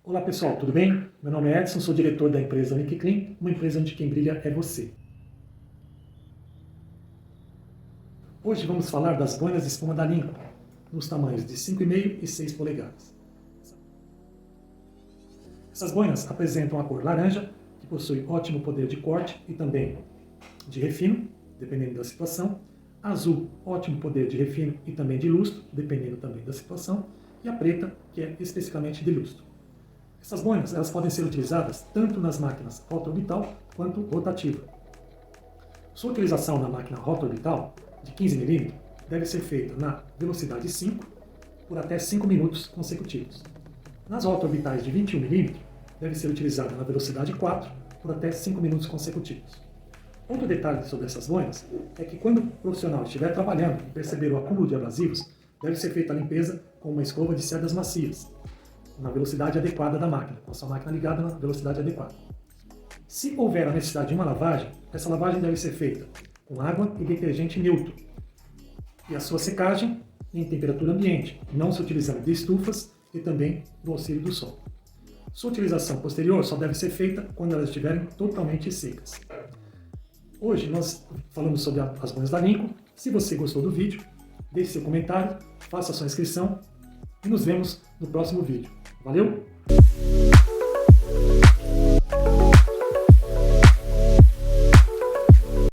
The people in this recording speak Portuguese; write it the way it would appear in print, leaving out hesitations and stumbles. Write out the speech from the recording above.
Olá pessoal, tudo bem? Meu nome é Edson, sou diretor da empresa Linkclean, uma empresa onde quem brilha é você. Hoje vamos falar das boinas de espuma da Lincoln, nos tamanhos de 5,5 e 6 polegadas. Essas boinas apresentam a cor laranja, que possui ótimo poder de corte e também de refino, dependendo da situação. Azul, ótimo poder de refino e também de lustro, dependendo também da situação. E a preta, que é especificamente de lustro. Essas boinas elas podem ser utilizadas tanto nas máquinas rota-orbital quanto rotativa. Sua utilização na máquina rota-orbital de 15 mm deve ser feita na velocidade 5 por até 5 minutos consecutivos. Nas rota-orbitais de 21 mm deve ser utilizada na velocidade 4 por até 5 minutos consecutivos. Outro detalhe sobre essas boinas é que quando o profissional estiver trabalhando e perceber o acúmulo de abrasivos, deve ser feita a limpeza com uma escova de cerdas macias, na velocidade adequada da máquina, com a sua máquina ligada na velocidade adequada. Se houver a necessidade de uma lavagem, essa lavagem deve ser feita com água e detergente neutro. E a sua secagem em temperatura ambiente, não se utilizando de estufas e também do auxílio do sol. Sua utilização posterior só deve ser feita quando elas estiverem totalmente secas. Hoje nós falamos sobre as boinas da Lincoln. Se você gostou do vídeo, deixe seu comentário, faça sua inscrição e nos vemos no próximo vídeo. Valeu!